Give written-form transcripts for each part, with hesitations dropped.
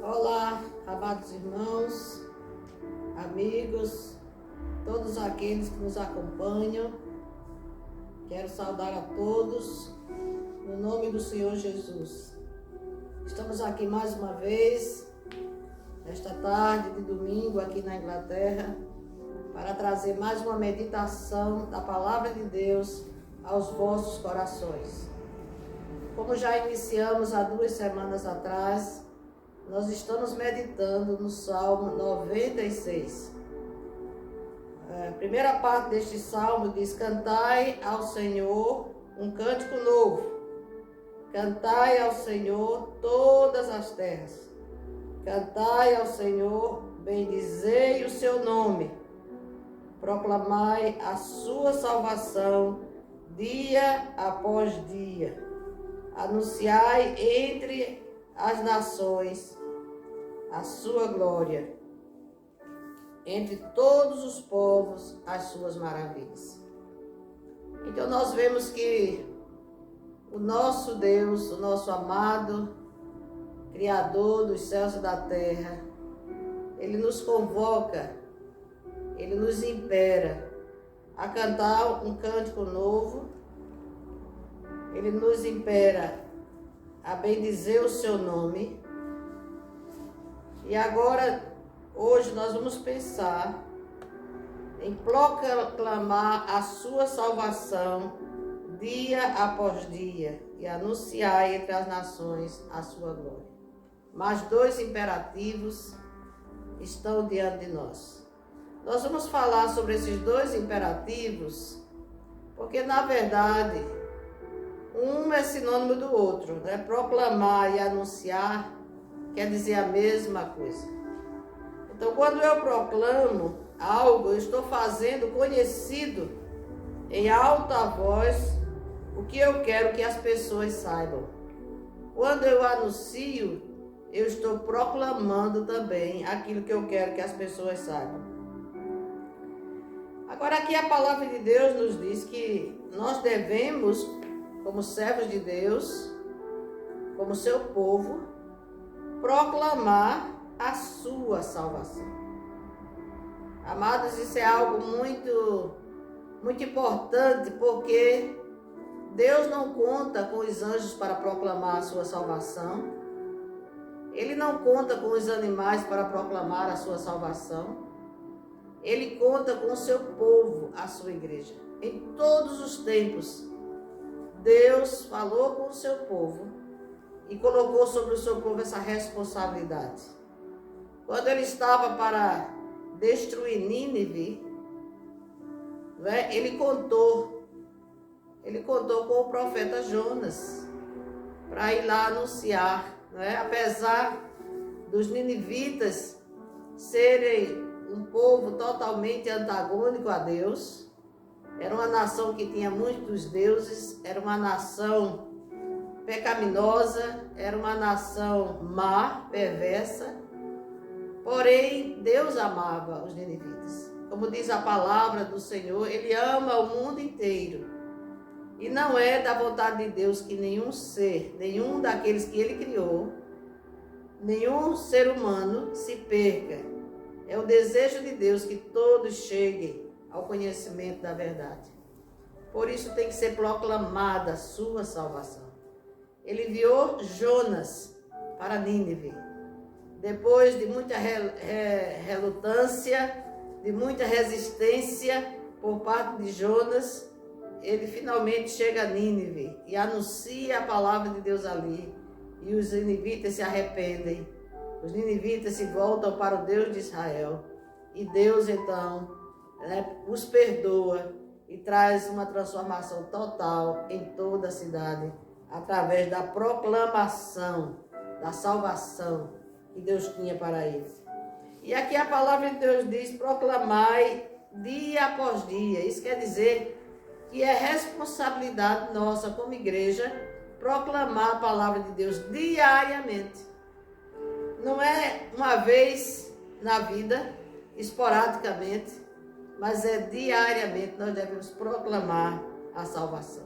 Olá, amados irmãos, amigos, todos aqueles que nos acompanham. Quero saudar a todos no nome do Senhor Jesus. Estamos aqui mais uma vez, nesta tarde de domingo aqui na Inglaterra, para trazer mais uma meditação da Palavra de Deus aos vossos corações. Como já iniciamos há 2 semanas atrás, nós estamos meditando no Salmo 96. A primeira parte deste salmo diz: cantai ao Senhor um cântico novo. Cantai ao Senhor todas as terras. Cantai ao Senhor, bendizei o seu nome. Proclamai a sua salvação dia após dia. Anunciai entre as nações a sua glória, entre todos os povos as suas maravilhas. Então nós vemos que o nosso Deus, o nosso amado Criador dos céus e da terra, Ele nos convoca, Ele nos impera a cantar um cântico novo, Ele nos impera a bendizer o seu nome. E agora, hoje nós vamos pensar em proclamar a sua salvação dia após dia e anunciar entre as nações a sua glória. Mas 2 imperativos estão diante de nós. Nós vamos falar sobre esses 2 imperativos, porque na verdade um é sinônimo do outro, né? Proclamar e anunciar quer dizer a mesma coisa. Então, quando eu proclamo algo, eu estou fazendo conhecido em alta voz o que eu quero que as pessoas saibam. Quando eu anuncio, eu estou proclamando também aquilo que eu quero que as pessoas saibam. Agora, aqui a palavra de Deus nos diz que nós devemos, como servos de Deus, como seu povo, proclamar a sua salvação. Amados, isso é algo muito importante, porque Deus não conta com os anjos para proclamar a sua salvação. Ele não conta com os animais para proclamar a sua salvação. Ele conta com o seu povo, a sua igreja. Em todos os tempos, Deus falou com o seu povo e colocou sobre o seu povo essa responsabilidade. Quando ele estava para destruir Nínive, ele contou com o profeta Jonas para ir lá anunciar. Apesar dos ninivitas serem um povo totalmente antagônico a Deus, era uma nação que tinha muitos deuses, era uma nação pecaminosa, era uma nação má, perversa. Porém, Deus amava os ninivitas. Como diz a palavra do Senhor, Ele ama o mundo inteiro. E não é da vontade de Deus que nenhum ser, nenhum daqueles que Ele criou, nenhum ser humano se perca. É o desejo de Deus que todos cheguem ao conhecimento da verdade. Por isso tem que ser proclamada a sua salvação. Ele enviou Jonas para Nínive. Depois de muita relutância, de muita resistência por parte de Jonas, ele finalmente chega a Nínive e anuncia a palavra de Deus ali. E os ninivitas se arrependem. Os ninivitas se voltam para o Deus de Israel. E Deus então os perdoa e traz uma transformação total em toda a cidade, através da proclamação da salvação que Deus tinha para eles. E aqui a palavra de Deus diz: proclamai dia após dia. Isso quer dizer que é responsabilidade nossa como igreja proclamar a palavra de Deus diariamente. Não é uma vez na vida, esporadicamente, mas é diariamente nós devemos proclamar a salvação.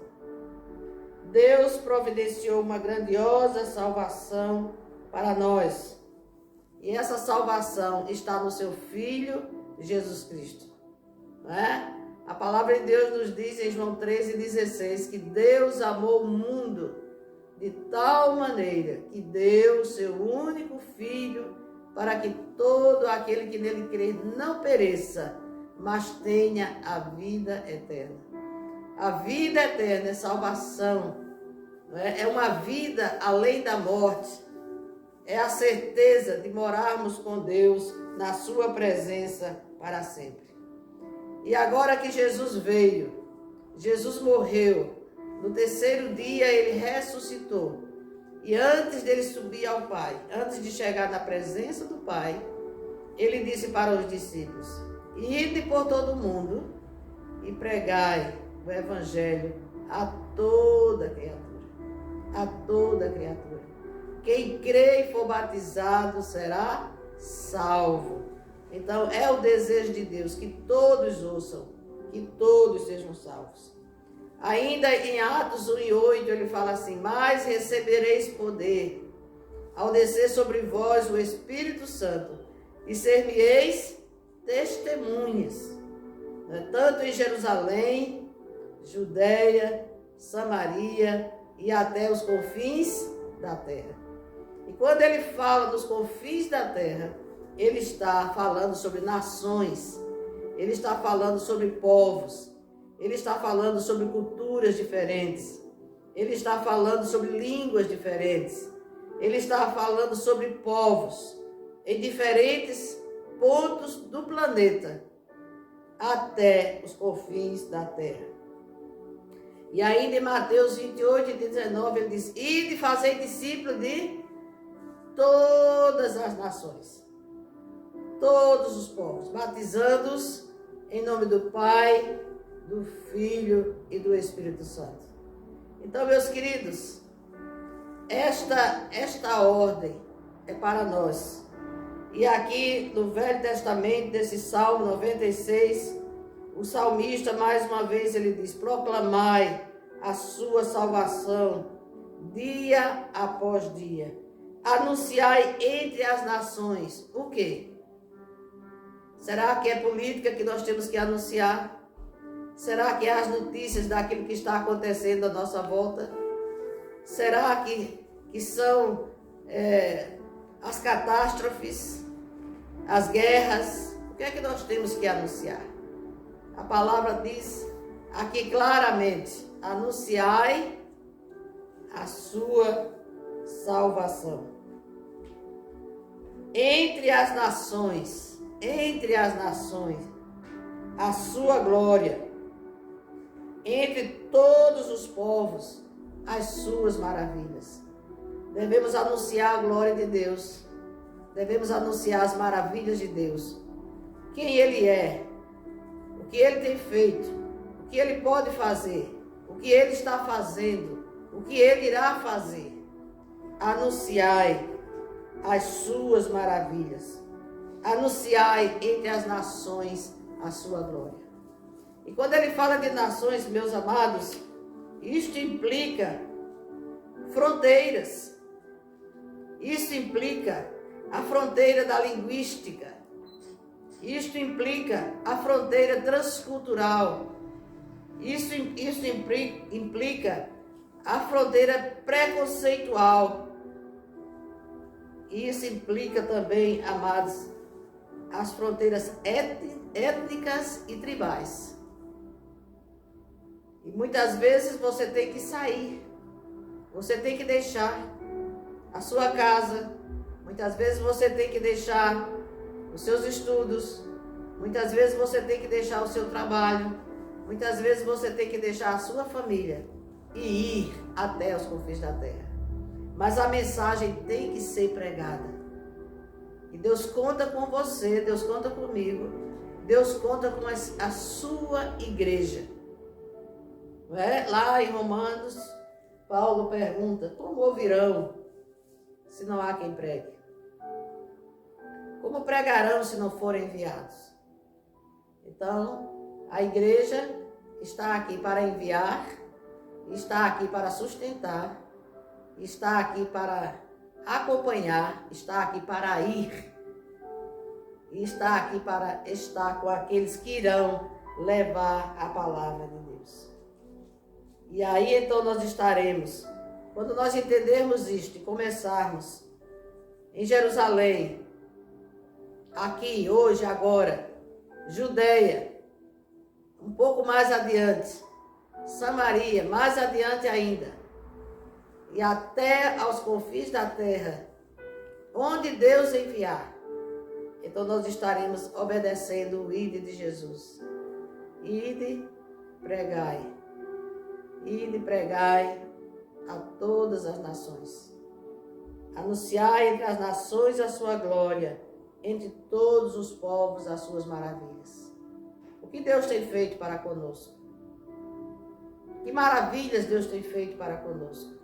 Deus providenciou uma grandiosa salvação para nós. E essa salvação está no seu Filho, Jesus Cristo. Não é? A palavra de Deus nos diz em João 13,16 que Deus amou o mundo de tal maneira que deu o seu único Filho para que todo aquele que nele crê não pereça, mas tenha a vida eterna. A vida eterna é salvação, não é? É uma vida além da morte. É a certeza de morarmos com Deus na sua presença para sempre. E agora que Jesus veio, Jesus morreu, no terceiro dia ele ressuscitou. E antes dele subir ao Pai, antes de chegar na presença do Pai, ele disse para os discípulos: ide por todo o mundo e pregai o Evangelho a toda criatura. A toda criatura. Quem crê e for batizado será salvo. Então é o desejo de Deus que todos ouçam, que todos sejam salvos. Ainda em Atos 1:8 ele fala assim: mas recebereis poder ao descer sobre vós o Espírito Santo e ser-me-eis testemunhas, tanto em Jerusalém, Judeia, Samaria e até os confins da terra. E quando ele fala dos confins da terra, ele está falando sobre nações, ele está falando sobre povos, ele está falando sobre culturas diferentes, ele está falando sobre línguas diferentes, ele está falando sobre povos em diferentes pontos do planeta, até os confins da terra. E ainda em Mateus 28:19 ele diz: ide fazer discípulos de todas as nações, todos os povos, batizando-os em nome do Pai, do Filho e do Espírito Santo. Então, meus queridos, esta ordem é para nós. E aqui no Velho Testamento, desse Salmo 96, o salmista, mais uma vez, ele diz: proclamai a sua salvação dia após dia. Anunciai entre as nações. O quê? Será que é política que nós temos que anunciar? Será que é as notícias daquilo que está acontecendo à nossa volta? Será que são as catástrofes, as guerras? O que é que nós temos que anunciar? A palavra diz aqui claramente: anunciai a sua salvação entre as nações, a sua glória, entre todos os povos, as suas maravilhas. Devemos anunciar a glória de Deus, devemos anunciar as maravilhas de Deus, quem Ele é, o que Ele tem feito, o que Ele pode fazer, o que Ele está fazendo, o que Ele irá fazer. Anunciai as suas maravilhas, anunciai entre as nações a sua glória. E quando ele fala de nações, meus amados, isto implica fronteiras, isso implica a fronteira da linguística, isto implica a fronteira transcultural, isso implica a fronteira preconceitual. Isso implica também, amados, as fronteiras étnicas e tribais. E muitas vezes você tem que sair, você tem que deixar a sua casa, muitas vezes você tem que deixar os seus estudos, muitas vezes você tem que deixar o seu trabalho, muitas vezes você tem que deixar a sua família e ir até os confins da terra. Mas a mensagem tem que ser pregada. E Deus conta com você, Deus conta comigo, Deus conta com a sua igreja. Não é? Lá em Romanos, Paulo pergunta: como ouvirão se não há quem pregue? Como pregarão se não forem enviados? Então, a igreja está aqui para enviar, está aqui para sustentar, está aqui para acompanhar, está aqui para ir. E está aqui para estar com aqueles que irão levar a palavra de Deus. E aí então nós estaremos, quando nós entendermos isto e começarmos em Jerusalém, aqui, hoje, agora, Judeia, um pouco mais adiante, Samaria, mais adiante ainda, e até aos confins da terra, onde Deus enviar. Então nós estaremos obedecendo o ide de Jesus. Ide, pregai. Ide, pregai a todas as nações. Anunciai entre as nações a sua glória, entre todos os povos as suas maravilhas. O que Deus tem feito para conosco? Que maravilhas Deus tem feito para conosco?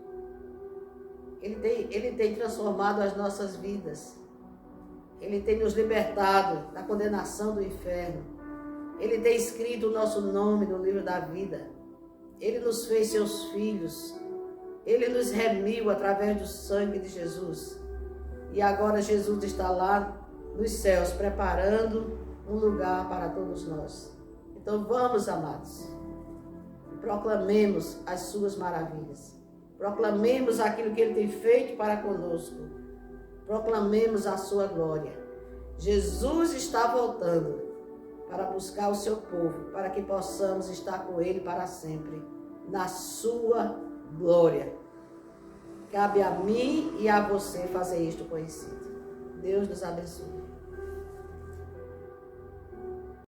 Ele tem transformado as nossas vidas. Ele tem nos libertado da condenação do inferno. Ele tem escrito o nosso nome no livro da vida. Ele nos fez seus filhos. Ele nos remiu através do sangue de Jesus. E agora Jesus está lá nos céus, preparando um lugar para todos nós. Então vamos, amados, proclamemos as suas maravilhas. Proclamemos aquilo que Ele tem feito para conosco. Proclamemos a sua glória. Jesus está voltando para buscar o seu povo, para que possamos estar com Ele para sempre, na sua glória. Cabe a mim e a você fazer isto conhecido. Deus nos abençoe.